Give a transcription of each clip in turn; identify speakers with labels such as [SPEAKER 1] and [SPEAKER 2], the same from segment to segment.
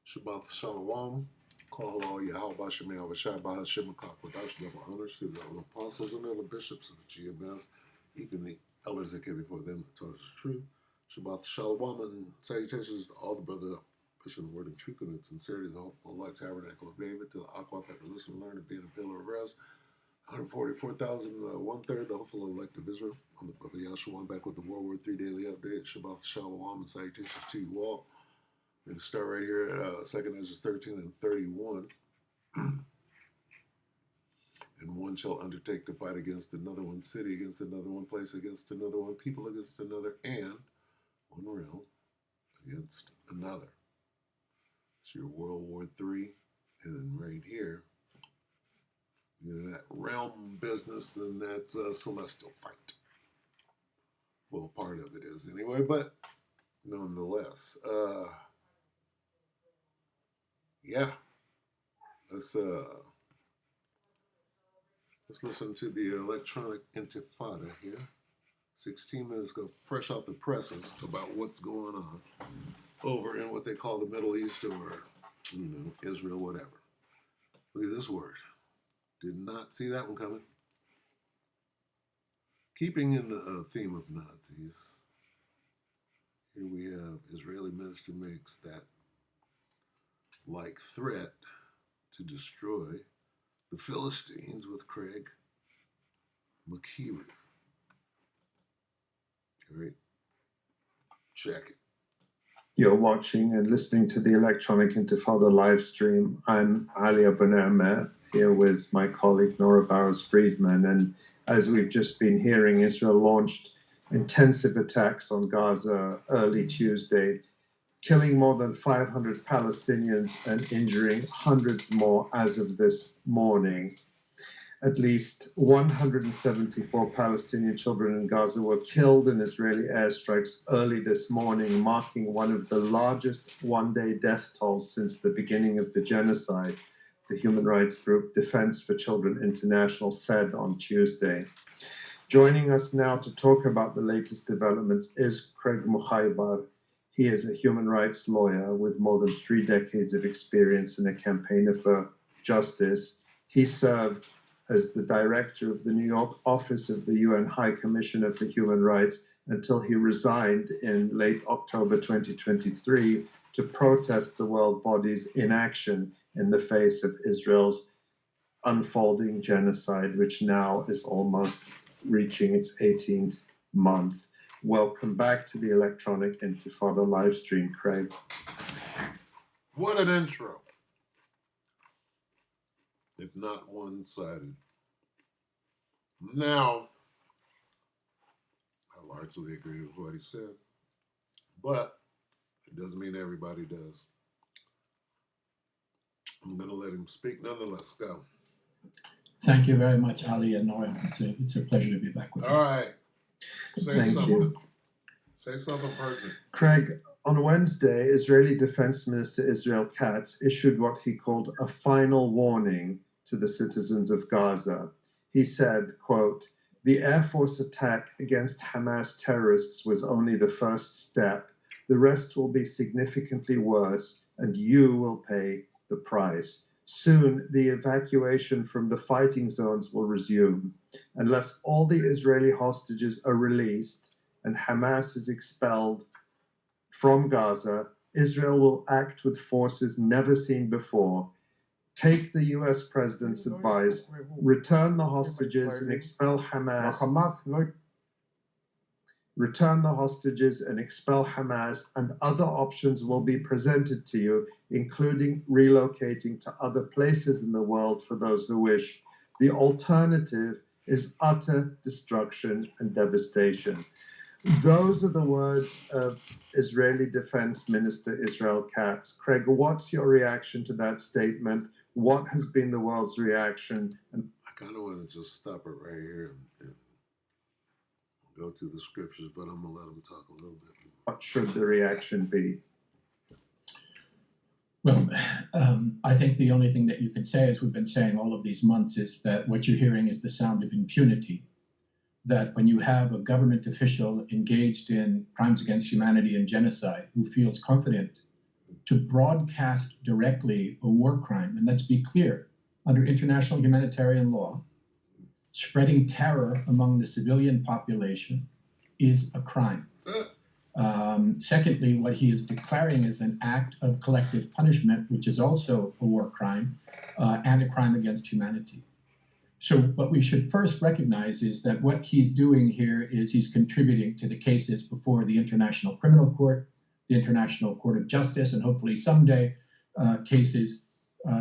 [SPEAKER 1] Shabbat Shalom. Call all Yahweh Shemel Rashai Bahashim Kakwadash, double honors to the apostles and other bishops of the GMS, even the elders that came before them, that taught us the truth. Shabbat Shalom and salutations to all the brother pushing the word of truth and its sincerity, the hopeful light tabernacle of David, to the Aquath that listen and learn and being a pillar of rest. 144,000, one third, the hopeful elect of Israel. I'm the brother Yahshua, back with the WW3 Daily update. Shabbat Shalom and salutations to you all. We're going to start right here at 2nd Ezra 13 and 31. And one shall undertake to fight against another, one city against another, one place against another, one people against another, and one realm against another. It's your World War III. And then right here, that realm business, then that's a celestial fight. Well, part of it is anyway, but nonetheless, yeah, let's listen to the electronic intifada here. 16 minutes ago, fresh off the presses, about what's going on over in what they call the Middle East or, Israel, whatever. Look at this word. Did not see that one coming. Keeping in the theme of Nazis, here we have Israeli minister makes that like threat to destroy the Philistines with Craig McKeever. All right, check it.
[SPEAKER 2] You're watching and listening to the Electronic Intifada live stream. I'm Ali Abunamer, here with my colleague Nora Barrows-Friedman. And as we've just been hearing, Israel launched intensive attacks on Gaza early Tuesday, killing more than 500 Palestinians and injuring hundreds more as of this morning. At least 174 Palestinian children in Gaza were killed in Israeli airstrikes early this morning, marking one of the largest one-day death tolls since the beginning of the genocide, the human rights group Defense for Children International said on Tuesday. Joining us now to talk about the latest developments is Craig Mukhaybar. He is a human rights lawyer with more than 3 decades of experience and a campaigner for justice. He served as the director of the New York office of the UN High Commissioner for Human Rights until he resigned in late October 2023 to protest the world body's inaction in the face of Israel's unfolding genocide, which now is almost reaching its 18th month. Welcome back to the Electronic Intifada live stream, Craig.
[SPEAKER 1] What an intro. If not one-sided. Now, I largely agree with what he said, but it doesn't mean everybody does. I'm going to let him speak nonetheless. Go.
[SPEAKER 3] Thank you very much, Ali and Nora. It's a pleasure to be back with you.
[SPEAKER 1] All right.
[SPEAKER 2] Thank you.
[SPEAKER 1] Say something pertinent.
[SPEAKER 2] Craig, on Wednesday, Israeli Defense Minister Israel Katz issued what he called a final warning to the citizens of Gaza. He said, quote, "The Air Force attack against Hamas terrorists was only the first step. The rest will be significantly worse, and you will pay the price. Soon, the evacuation from the fighting zones will resume. Unless all the Israeli hostages are released and Hamas is expelled from Gaza, Israel will act with forces never seen before. Take the U.S. president's advice, return the hostages and expel Hamas. Return the hostages and expel Hamas, and other options will be presented to you, including relocating to other places in the world for those who wish. The alternative is utter destruction and devastation." Those are the words of Israeli Defense Minister Israel Katz. Craig, what's your reaction to that statement? What has been the world's reaction? And
[SPEAKER 1] I kind of want to just stop it right here and go to the scriptures, but I'm going to let him talk a little bit more.
[SPEAKER 2] what should the reaction be?
[SPEAKER 3] Well, I think the only thing that you can say, as we've been saying all of these months, is that what you're hearing is the sound of impunity. That when you have a government official engaged in crimes against humanity and genocide who feels confident to broadcast directly a war crime, and let's be clear, under international humanitarian law, spreading terror among the civilian population is a crime. Secondly, what he is declaring is an act of collective punishment, which is also a war crime and a crime against humanity. So what we should first recognize is that what he's doing here is he's contributing to the cases before the International Criminal Court, the International Court of Justice, and hopefully someday cases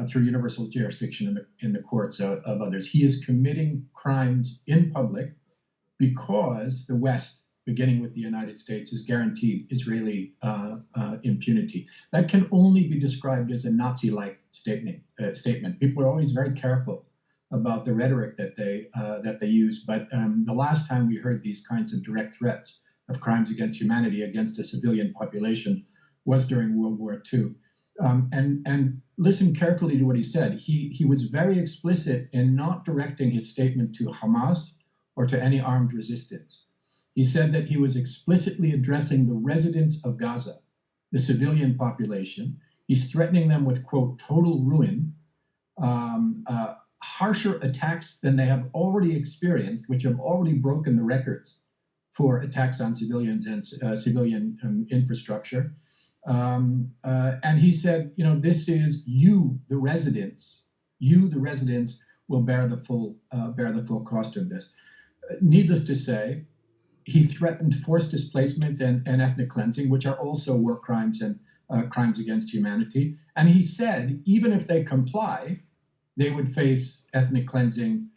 [SPEAKER 3] through universal jurisdiction in the courts of others. He is committing crimes in public because the West, beginning with the United States, is guaranteed Israeli impunity. That can only be described as a Nazi-like statement. People are always very careful about the rhetoric that they use, but the last time we heard these kinds of direct threats of crimes against humanity against a civilian population was during World War II. And listen carefully to what he said. He was very explicit in not directing his statement to Hamas or to any armed resistance. He said that he was explicitly addressing the residents of Gaza, the civilian population. He's threatening them with, quote, total ruin, harsher attacks than they have already experienced, which have already broken the records for attacks on civilians and civilian infrastructure. And he said, this is you, the residents. You, the residents, will bear the full cost of this. Needless to say, he threatened forced displacement and ethnic cleansing, which are also war crimes and crimes against humanity. And he said, even if they comply, they would face ethnic cleansing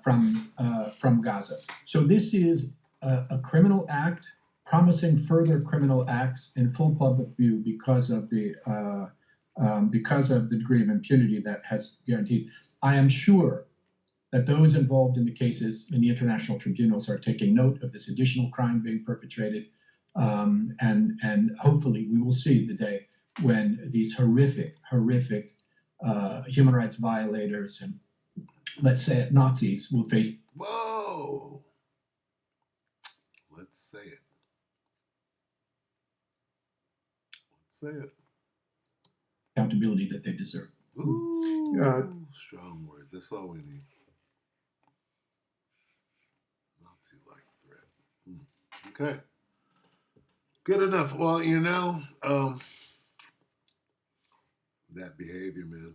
[SPEAKER 3] from Gaza. So this is a criminal act, promising further criminal acts in full public view because of the degree of impunity that has guaranteed. I am sure that those involved in the cases in the international tribunals are taking note of this additional crime being perpetrated, and hopefully we will see the day when these horrific human rights violators and, let's say it, Nazis will face.
[SPEAKER 1] Whoa! Let's say it. Let's say it.
[SPEAKER 3] Accountability that they deserve.
[SPEAKER 1] Ooh, strong words. That's all we need. Nazi-like threat. Okay. Good enough. Well, that behavior, man,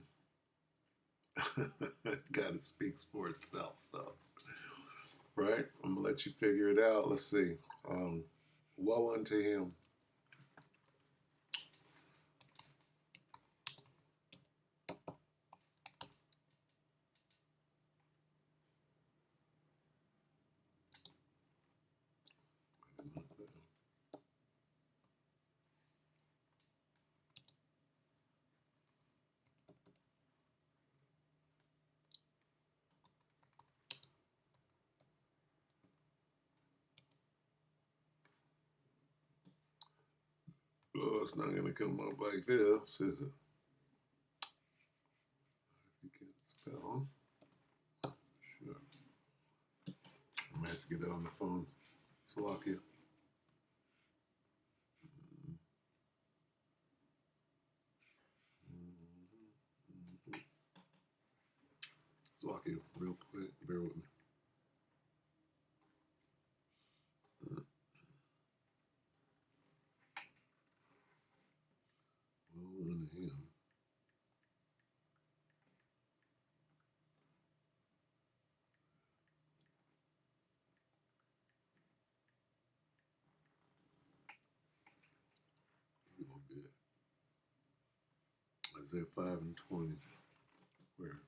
[SPEAKER 1] it kind of speaks for itself. So, right? I'm going to let you figure it out. Let's see. Woe unto him. Oh, it's not going to come up like this, is it? You can't spell. Sure. I might have to get it on the phone. Slovakia. Slovakia, real quick. Bear with me. Well, unto him. Isaiah 5:20. Where?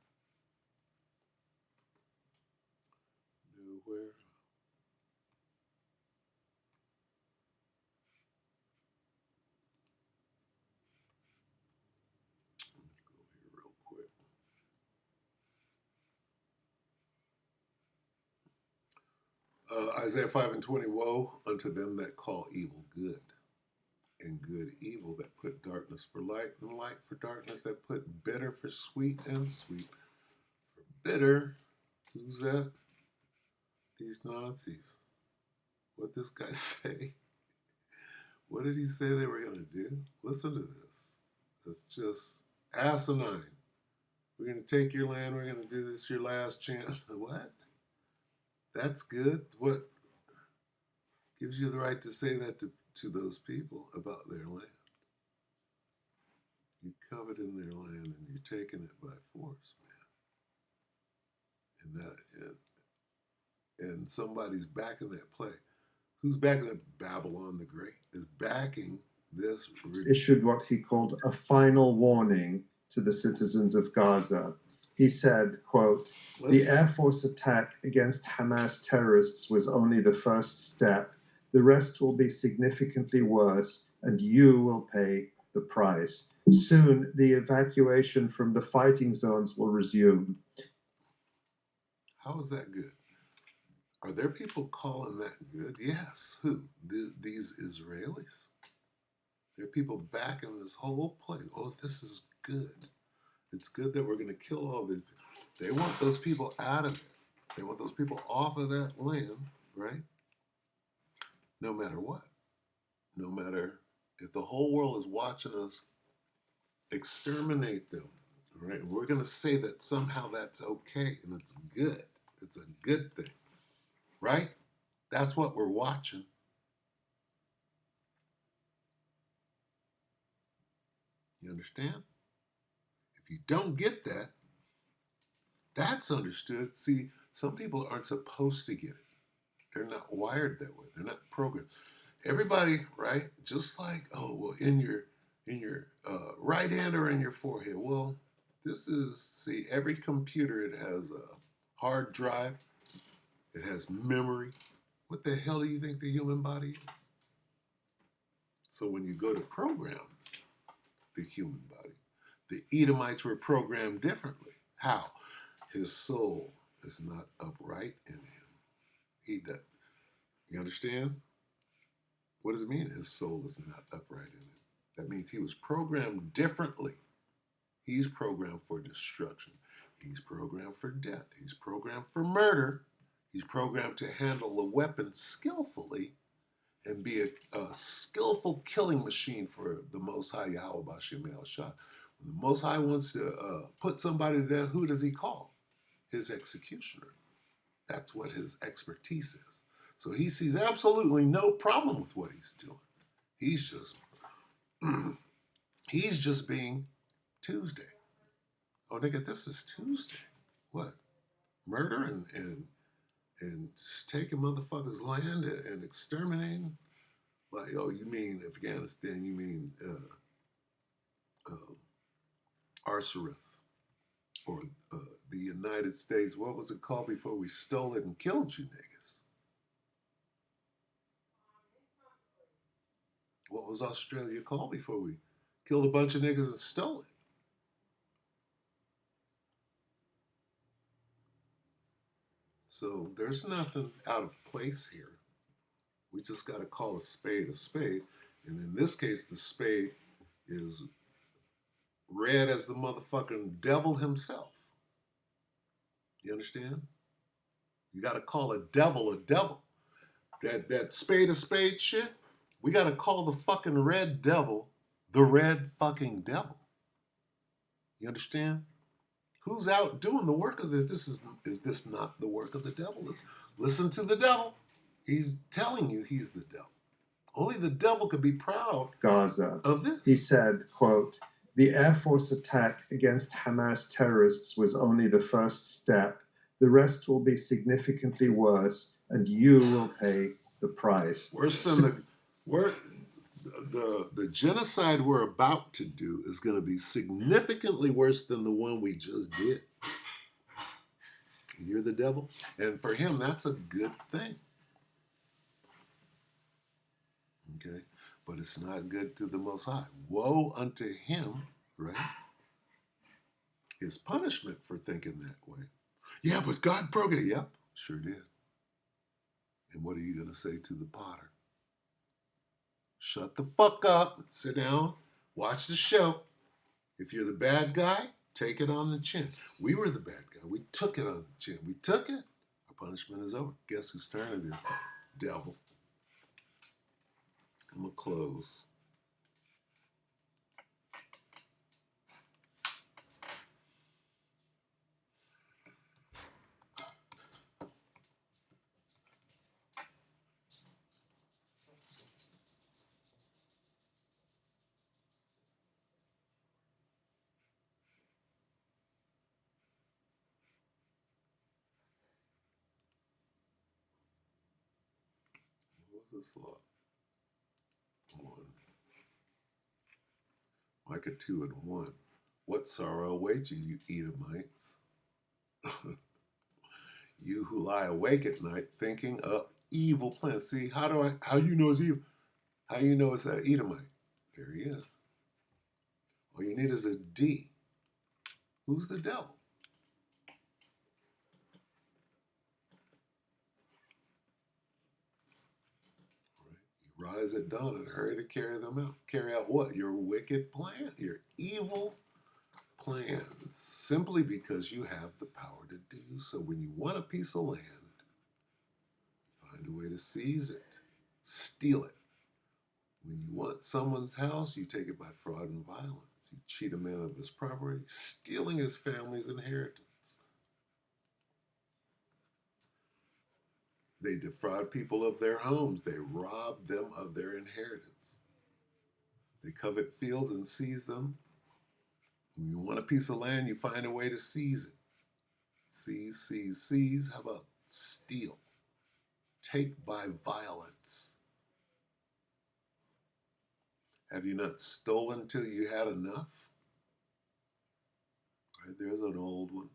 [SPEAKER 1] Nowhere. Let's go here real quick. Isaiah 5:20. Woe unto them that call evil good, and good evil, that put darkness for light, and light for darkness, that put bitter for sweet, and sweet for bitter. Who's that? These Nazis. What this guy say? What did he say they were going to do? Listen to this. That's just asinine. We're going to take your land. We're going to do this your last chance. What? That's good. What gives you the right to say that to those people about their land? You covet in their land and you're taking it by force, man. And somebody's backing that play. Who's backing that? Babylon the Great is backing this.
[SPEAKER 2] Issued what he called a final warning to the citizens of Gaza. He said, quote, "The Air Force attack against Hamas terrorists was only the first step. The rest will be significantly worse, and you will pay the price. Soon, the evacuation from the fighting zones will resume."
[SPEAKER 1] How is that good? Are there people calling that good? Yes. Who? These Israelis. There are people backing this whole play. Oh, this is good. It's good that we're going to kill all these people. They want those people out of it. They want those people off of that land, right? No matter what. No matter if the whole world is watching us exterminate them, right? We're going to say that somehow that's okay and it's good. It's a good thing, right? That's what we're watching. You understand? If you don't get that, that's understood. See, some people aren't supposed to get it. They're not wired that way. They're not programmed. Everybody, right? Just like, oh, well, in your right hand or in your forehead. Well, this is, see, every computer, it has a hard drive. It has memory. What the hell do you think the human body is? So when you go to program the human body, the Edomites were programmed differently. How? His soul is not upright in him. He does. You understand? What does it mean? His soul is not upright in him. That means he was programmed differently. He's programmed for destruction. He's programmed for death. He's programmed for murder. He's programmed to handle the weapon skillfully and be a skillful killing machine for the Most High Yahweh B'Shem Shah. When the Most High wants to put somebody to death, who does he call? His executioner. That's what his expertise is. So he sees absolutely no problem with what he's doing. He's just being Tuesday. Oh, nigga, this is Tuesday. What? Murder and taking motherfuckers' land and exterminating? Like, oh, you mean Afghanistan? You mean Arsarith or the United States? What was it called before we stole it and killed you niggas? What was Australia called before we killed a bunch of niggas and stole it? So there's nothing out of place here. We just got to call a spade a spade. And in this case, the spade is red as the motherfucking devil himself. You understand? You got to call a devil a devil. That spade a spade shit, we got to call the fucking red devil the red fucking devil. You understand? Who's out doing the work of it? Is this not the work of the devil? Listen to the devil. He's telling you he's the devil. Only the devil could be proud
[SPEAKER 2] Gaza
[SPEAKER 1] of this.
[SPEAKER 2] He said, quote, "The Air Force attack against Hamas terrorists was only the first step. The rest will be significantly worse, and you will pay the price."
[SPEAKER 1] Worse than the genocide we're about to do is going to be significantly worse than the one we just did. You're the devil. And for him, that's a good thing. Okay? But it's not good to the Most High. Woe unto him, right? His punishment for thinking that way. Yeah, but God broke it. Yep, sure did. And what are you going to say to the potter? Shut the fuck up, sit down, watch the show. If you're the bad guy, take it on the chin. We were the bad guy. We took it on the chin. We took it. Our punishment is over. Guess whose turn it is? Devil. I'm going to close. this lot. 1. Micah 2 and 1. What sorrow awaits you, you Edomites? You who lie awake at night thinking up evil plans. See, how you know it's evil? How you know it's an Edomite? There he is. All you need is a D. Who's the devil? You rise at dawn and hurry to carry them out. Carry out what? Your wicked plan, your evil plans, simply because you have the power to do so. When you want a piece of land, find a way to seize it, steal it. When you want someone's house, you take it by fraud and violence. You cheat a man of his property, stealing his family's inheritance. They defraud people of their homes. They rob them of their inheritance. They covet fields and seize them. When you want a piece of land, you find a way to seize it. Seize, seize, seize. How about steal? Take by violence. Have you not stolen till you had enough? Right, there's an old one.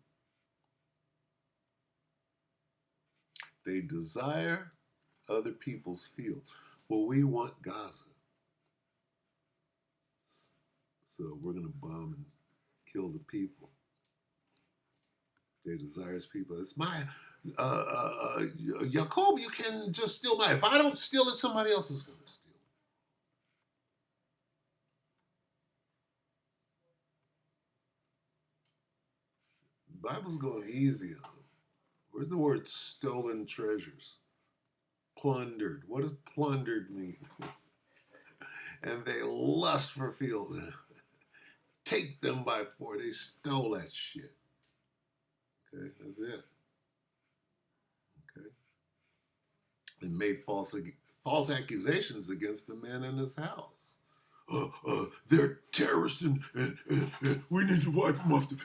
[SPEAKER 1] They desire other people's fields. Well, we want Gaza. So we're going to bomb and kill the people. They desire his people. It's my, Jacob, you can just steal mine. If I don't steal it, somebody else is going to steal it. The Bible's going easy on them. Where's the word stolen treasures? Plundered. What does plundered mean? And they lust for fields. Take them by force. They stole that shit. Okay, that's it. Okay. And made false accusations against the man in his house. They're terrorists and we need to wipe them off the